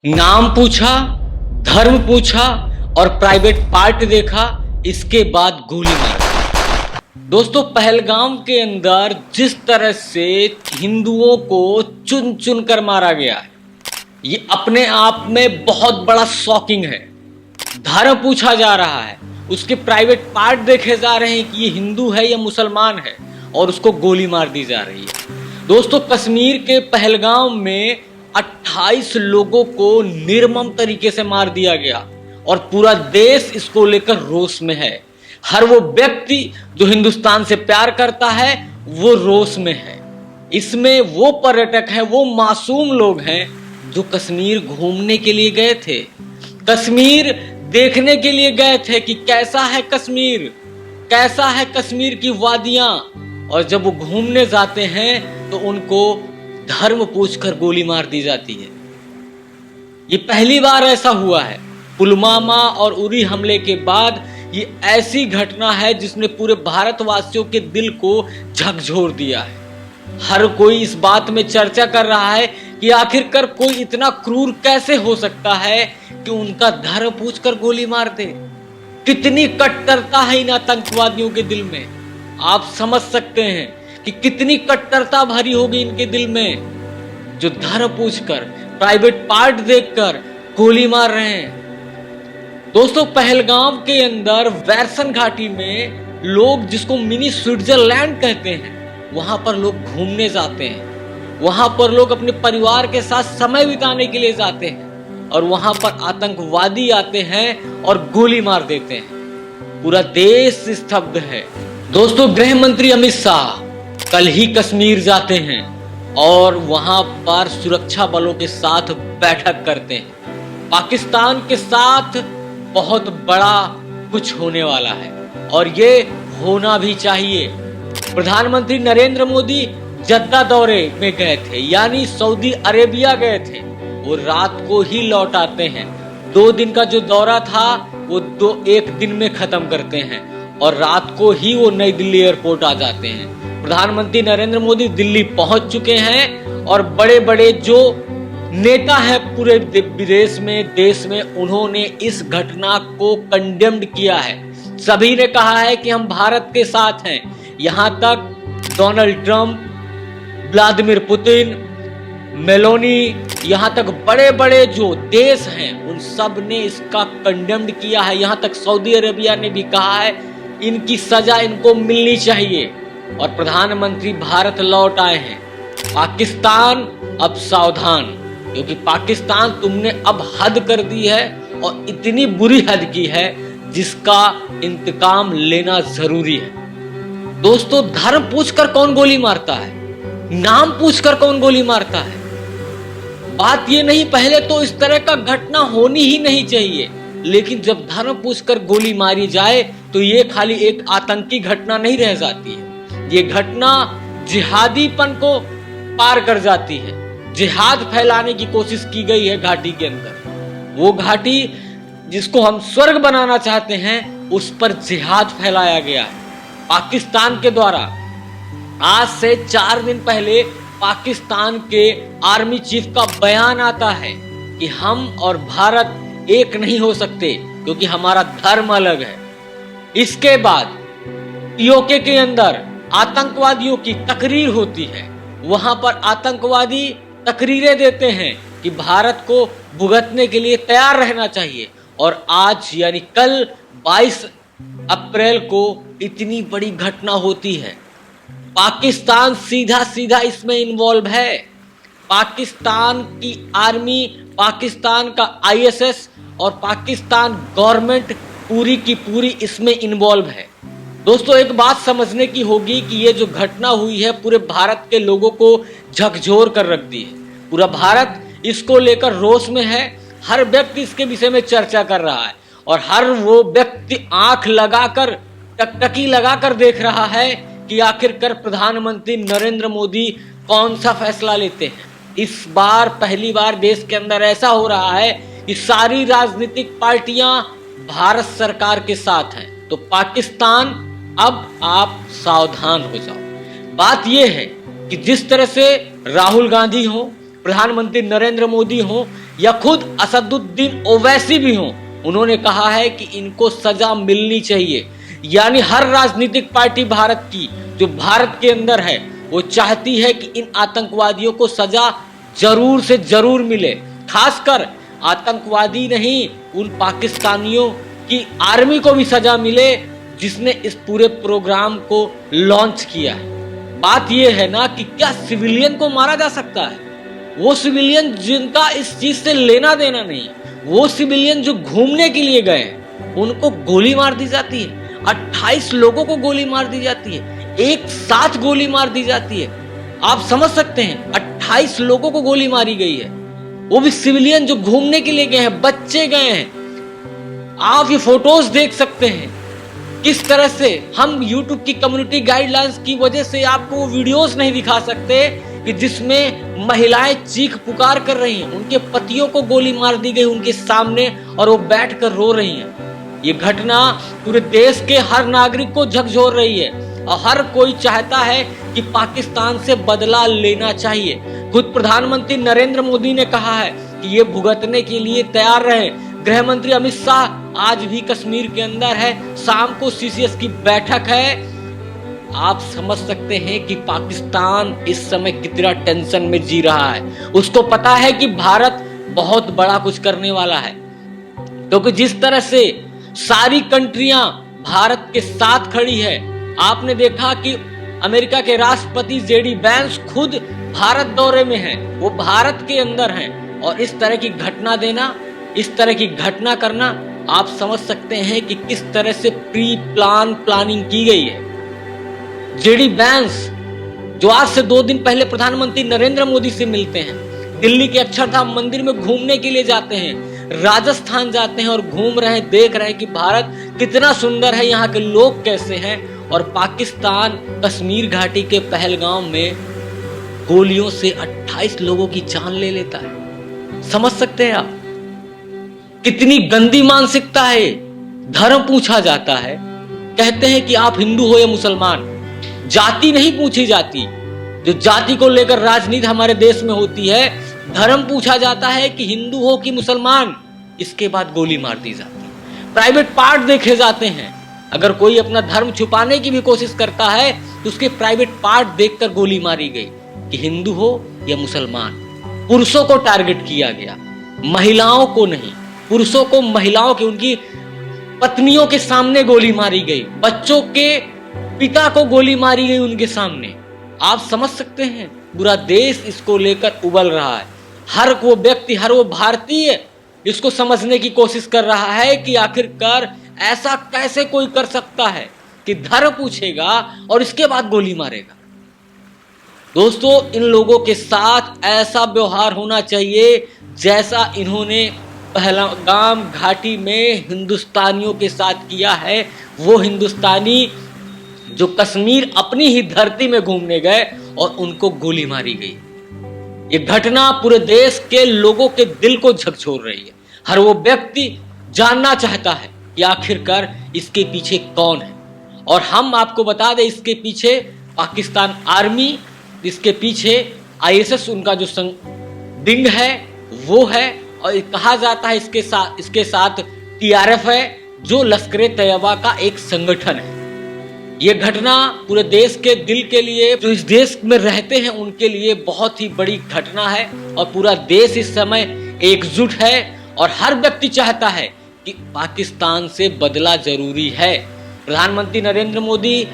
नाम पूछा, धर्म पूछा और प्राइवेट पार्ट देखा, इसके बाद गोली मारी। दोस्तों, पहलगाम के अंदर जिस तरह से हिंदुओं को चुन चुन कर मारा गया है, ये अपने आप में बहुत बड़ा शॉकिंग है। धर्म पूछा जा रहा है, उसके प्राइवेट पार्ट देखे जा रहे हैं कि ये हिंदू है या मुसलमान है, और उसको गोली मार दी जा रही है। दोस्तों, कश्मीर के पहलगाम में 28 लोगों को निर्मम तरीके से मार दिया गया और पूरा देश इसको लेकर रोष में है। हर वो व्यक्ति जो हिंदुस्तान से प्यार करता है वो रोष में है। इसमें वो पर्यटक हैं, वो मासूम लोग हैं जो कश्मीर घूमने के लिए गए थे, कश्मीर देखने के लिए गए थे कि कैसा है कश्मीर, कैसा है कश्मीर की वादियां। और जब वो घूमने जाते हैं तो उनको धर्म पूछकर गोली मार दी जाती है। ये पहली बार ऐसा हुआ है। पुलवामा और उरी हमले के बाद ये ऐसी घटना है जिसने पूरे भारतवासियों के दिल को झकझोर दिया है। हर कोई इस बात में चर्चा कर रहा है कि आखिरकार कोई इतना क्रूर कैसे हो सकता है कि उनका धर्म पूछकर गोली मार दे। कितनी कट्टरता है इन आतंकवादियों के दिल में, आप समझ सकते हैं कि कितनी कट्टरता भरी होगी इनके दिल में, जो धर्म पूछकर, प्राइवेट पार्ट देखकर गोली मार रहे हैं। दोस्तों, पहलगाम के अंदर वैरसन घाटी में लोग, जिसको मिनी स्विट्जरलैंड कहते हैं, वहां पर लोग घूमने जाते हैं। वहां पर लोग अपने परिवार के साथ समय बिताने के लिए जाते हैं और वहां पर आतंकवादी आते हैं और गोली मार देते हैं। पूरा देश स्तब्ध है। दोस्तों, गृह मंत्री अमित शाह कल ही कश्मीर जाते हैं और वहां पर सुरक्षा बलों के साथ बैठक करते हैं। पाकिस्तान के साथ बहुत बड़ा कुछ होने वाला है और ये होना भी चाहिए। प्रधानमंत्री नरेंद्र मोदी जद्दा दौरे में गए थे, यानी सऊदी अरेबिया गए थे। वो रात को ही लौट आते हैं। 2 दिन का जो दौरा था वो एक दिन में खत्म करते हैं और रात को ही वो नई दिल्ली एयरपोर्ट आ जाते हैं। प्रधानमंत्री नरेंद्र मोदी दिल्ली पहुंच चुके हैं और बड़े बड़े जो नेता हैं पूरे विदेश में, देश में, उन्होंने इस घटना को कंडेम्ड किया है। सभी ने कहा है कि हम भारत के साथ हैं। यहां तक Donald Trump, Vladimir Putin, Meloni, यहां तक बड़े बड़े जो देश हैं उन सब ने इसका कंडेम्ड किया है। यहां तक सऊदी अरेबिया ने भी कहा है इनकी सजा इनको मिलनी चाहिए। और प्रधानमंत्री भारत लौट आए हैं। पाकिस्तान अब सावधान, क्योंकि पाकिस्तान तुमने अब हद कर दी है और इतनी बुरी हद की है जिसका इंतकाम लेना जरूरी है। दोस्तों, धर्म पूछकर कौन गोली मारता है? नाम पूछकर कौन गोली मारता है? बात ये नहीं, पहले तो इस तरह का घटना होनी ही नहीं चाहिए, लेकिन जब धर्म पूछकर गोली मारी जाए तो ये खाली एक आतंकी घटना नहीं रह जाती है। ये घटना जिहादीपन को पार कर जाती है। जिहाद फैलाने की कोशिश की गई है घाटी के अंदर। वो घाटी जिसको हम स्वर्ग बनाना चाहते हैं, उस पर जिहाद फैलाया गया है पाकिस्तान के द्वारा। आज से 4 दिन पहले पाकिस्तान के आर्मी चीफ का बयान आता है कि हम और भारत एक नहीं हो सकते क्योंकि हमारा धर्म अलग है। इसके बाद पीओके के अंदर आतंकवादियों की तकरीर होती है। वहां पर आतंकवादी तकरीरें देते हैं कि भारत को भुगतने के लिए तैयार रहना चाहिए। और आज यानी कल 22 अप्रैल को इतनी बड़ी घटना होती है। पाकिस्तान सीधा सीधा इसमें इन्वॉल्व है। पाकिस्तान की आर्मी, पाकिस्तान का आईएसएस और पाकिस्तान गवर्नमेंट पूरी की पूरी इसमें इन्वॉल्व है। दोस्तों, एक बात समझने की होगी कि ये जो घटना हुई है पूरे भारत के लोगों को झकझोर कर रख दी है। पूरा भारत इसको लेकर रोष में है। हर व्यक्ति इसके विषय में चर्चा कर रहा है और हर वो व्यक्ति आंख लगाकर, टकटकी लगाकर देख रहा है कि आखिरकार प्रधानमंत्री नरेंद्र मोदी कौन सा फैसला लेते हैं। इस बार पहली बार देश के अंदर ऐसा हो रहा है कि सारी राजनीतिक पार्टियां भारत सरकार के साथ हैं। तो पाकिस्तान, अब आप सावधान हो जाओ। बात यह है कि जिस तरह से राहुल गांधी हो, प्रधानमंत्री नरेंद्र मोदी हो या खुद असदुद्दीन ओवैसी भी हों, उन्होंने कहा है कि इनको सजा मिलनी चाहिए। यानी हर राजनीतिक पार्टी भारत की जो भारत के अंदर है वो चाहती है कि इन आतंकवादियों को सजा जरूर से जरूर मिले। खासकर आतंकवादी नहीं, उन पाकिस्तानियों की आर्मी को भी सजा मिले जिसने इस पूरे प्रोग्राम को लॉन्च किया है। बात यह है ना कि क्या सिविलियन को मारा जा सकता है? वो सिविलियन जिनका इस चीज से लेना देना नहीं, वो सिविलियन जो घूमने के लिए गए हैं, उनको गोली मार दी जाती है। 28 लोगों को गोली मार दी जाती है, एक साथ गोली मार दी जाती है। आप समझ सकते हैं, 28 लोगों को गोली मारी गई है, वो भी सिविलियन जो घूमने के लिए गए हैं, बच्चे गए हैं। आप ये फोटोज देख सकते हैं किस तरह से। हम YouTube की कम्युनिटी गाइडलाइंस की वजह से आपको वो वीडियोस नहीं दिखा सकते कि जिसमें महिलाएं चीख पुकार कर रही हैं, उनके पतियों को गोली मार दी गई उनके सामने और वो बैठकर रो रही हैं। ये घटना पूरे देश के हर नागरिक को झकझोर रही है और हर कोई चाहता है कि पाकिस्तान से बदला लेना चाहिए। खुद प्रधानमंत्री नरेंद्र मोदी ने कहा है कि ये भुगतने के लिए तैयार रहे। गृह मंत्री अमित शाह आज भी कश्मीर के अंदर है, शाम को CCS की बैठक है। आप समझ सकते हैं कि पाकिस्तान इस समय कितना टेंशन में जी रहा है। उसको पता है कि भारत बहुत बड़ा कुछ करने वाला है, क्योंकि जिस तरह से सारी कंट्रियां भारत के साथ खड़ी है। आपने देखा कि अमेरिका के राष्ट्रपति JD वैंस खुद भारत दौरे में हैं, वो भारत के अंदर हैं, और इस तरह की घटना देना, इस तरह की घटना करना, आप समझ सकते हैं कि किस तरह से प्लानिंग की गई है। JD वैंस जो आज से 2 दिन पहले प्रधानमंत्री नरेंद्र मोदी से मिलते हैं, दिल्ली के अक्षरधाम मंदिर में घूमने के लिए जाते हैं, राजस्थान जाते हैं और घूम रहे हैं, देख रहे हैं कि भारत कितना सुंदर है, यहाँ के लोग कैसे हैं, और पाकिस्तान कश्मीर घाटी के पहलगाम में गोलियों से 28 लोगों की जान ले लेता है। समझ सकते हैं आप कितनी गंदी मानसिकता है। धर्म पूछा जाता है, कहते हैं कि आप हिंदू हो या मुसलमान, जाति नहीं पूछी जाती। जो जाति को लेकर राजनीति हमारे देश में होती है, धर्म पूछा जाता है कि हिंदू हो कि मुसलमान, इसके बाद गोली मार दी जाती है। प्राइवेट पार्ट देखे जाते हैं, अगर कोई अपना धर्म छुपाने की भी कोशिश करता है तो उसके प्राइवेट पार्ट देखकर गोली मारी गई कि हिंदू हो या मुसलमान। पुरुषों को टारगेट किया गया, महिलाओं को नहीं। पुरुषों को, महिलाओं की, उनकी पत्नियों के सामने गोली मारी गई, बच्चों के पिता को गोली मारी गई उनके सामने। आप समझ सकते हैं, पूरा देश इसको लेकर उबल रहा है। हर वो व्यक्ति, हर वो भारतीय इसको समझने की कोशिश कर रहा है कि आखिरकार ऐसा कैसे कोई कर सकता है कि धर्म पूछेगा और इसके बाद गोली मारेगा। दोस्तों, इन लोगों के साथ ऐसा व्यवहार होना चाहिए जैसा इन्होंने पहलगाम घाटी में हिंदुस्तानियों के साथ किया है। वो हिंदुस्तानी जो कश्मीर अपनी ही धरती में घूमने गए और उनको गोली मारी गई। ये घटना पूरे देश के लोगों के दिल को झकझोर रही है। हर वो व्यक्ति जानना चाहता है कि आखिरकार इसके पीछे कौन है, और हम आपको बता दें, इसके पीछे पाकिस्तान आर्मी, इसके पीछे ISS उनका जो विंग है वो है, और कहा जाता है इसके साथ TRF है, जो लश्कर तैयबा का एक संगठन है। ये घटना पूरे देश के दिल के लिए, जो इस देश में रहते हैं उनके लिए बहुत ही बड़ी घटना है, और पूरा देश इस समय एकजुट है और हर व्यक्ति चाहता है कि पाकिस्तान से बदला जरूरी है। प्रधानमंत्री नरेंद्र मोदी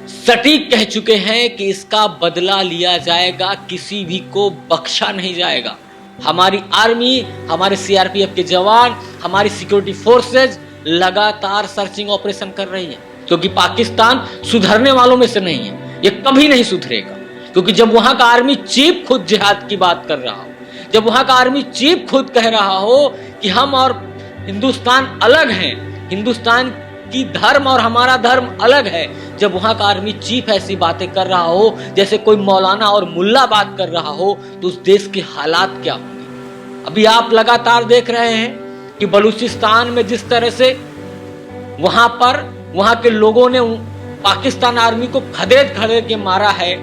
सटीक कह चुके हैं कि इसका बदला लिया जाएगा, किसी भी को बख्शा नहीं जाएगा। हमारी आर्मी, हमारे CRPF के जवान, हमारी सिक्योरिटी फोर्सेज लगातार सर्चिंग ऑपरेशन कर रही हैं, क्योंकि पाकिस्तान सुधरने वालों में से नहीं है, ये कभी नहीं सुधरेगा। क्योंकि जब वहां का आर्मी चीफ खुद जिहाद की बात कर रहा हो, जब वहां का आर्मी चीफ खुद कह रहा हो कि हम और हिंदुस्तान अलग हैं, हिंदुस्तान की धर्म और हमारा धर्म अलग है, जब वहां का आर्मी चीफ ऐसी बातें कर रहा हो जैसे कोई मौलाना और मुल्ला बात कर रहा हो, तो उस देश के हालात क्या होंगे। अभी आप लगातार देख रहे हैं कि बलूचिस्तान में जिस तरह से वहां के लोगों ने पाकिस्तान आर्मी को खदेड़ के मारा है,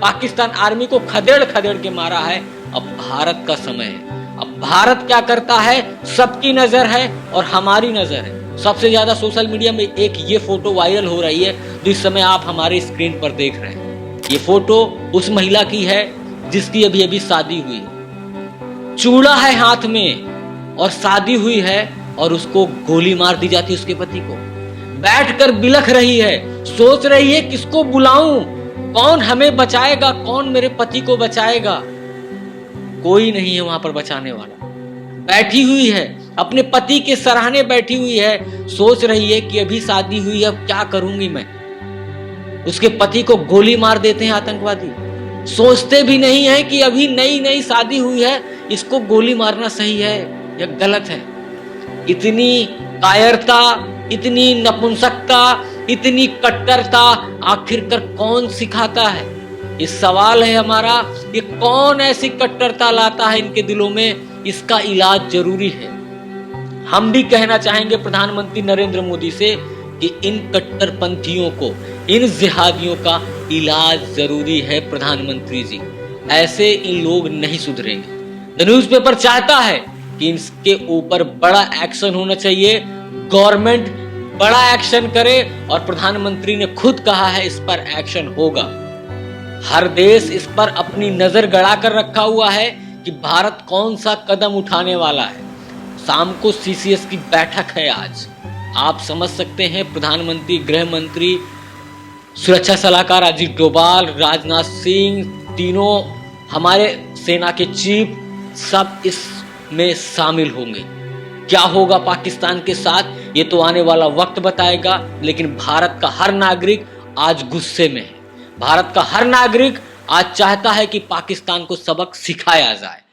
पाकिस्तान आर्मी को खदेड़ के मारा है। अब भारत का समय है, अब भारत क्या करता है, सबकी नजर है और हमारी नजर है। सबसे ज्यादा सोशल मीडिया में एक ये फोटो वायरल हो रही है जो इस समय आप हमारे स्क्रीन पर देख रहे हैं। ये फोटो उस महिला की है जिसकी अभी अभी शादी हुई है, चूड़ा है हाथ में और शादी हुई है और उसको गोली मार दी जाती है। उसके पति को बैठकर बिलख रही है, सोच रही है किसको बुलाऊं, कौन हमें बचाएगा, कौन मेरे पति को बचाएगा। कोई नहीं है वहां पर बचाने वाला। बैठी हुई है, अपने पति के सराहने बैठी हुई है, सोच रही है कि अभी शादी हुई है, अब क्या करूंगी मैं। उसके पति को गोली मार देते हैं आतंकवादी। सोचते भी नहीं है कि अभी नई नई शादी हुई है, इसको गोली मारना सही है या गलत है। इतनी कायरता, इतनी नपुंसकता, इतनी कट्टरता आखिरकार कौन सिखाता है? ये सवाल है हमारा, ये कौन ऐसी कट्टरता लाता है इनके दिलों में? इसका इलाज जरूरी है। हम भी कहना चाहेंगे प्रधानमंत्री नरेंद्र मोदी से कि इन कट्टरपंथियों को, इन जिहादियों का इलाज जरूरी है। प्रधानमंत्री जी, ऐसे इन लोग नहीं सुधरेंगे। द न्यूज़पेपर चाहता है कि इसके ऊपर बड़ा एक्शन होना चाहिए, गवर्नमेंट बड़ा एक्शन करे और प्रधानमंत्री ने खुद कहा है इस पर एक्शन होगा। हर देश इस पर अपनी नजर गड़ा कर रखा हुआ है कि भारत कौन सा कदम उठाने वाला है। शाम को सीसीएस की बैठक है आज। आप समझ सकते हैं प्रधानमंत्री, गृह मंत्री, सुरक्षा सलाहकार अजीत डोभाल, राजनाथ सिंह, तीनों हमारे सेना के चीफ सब इसमें शामिल होंगे। क्या होगा पाकिस्तान के साथ ये तो आने वाला वक्त बताएगा, लेकिन भारत का हर नागरिक आज गुस्से में है। भारत का हर नागरिक आज चाहता है कि पाकिस्तान को सबक सिखाया जाए।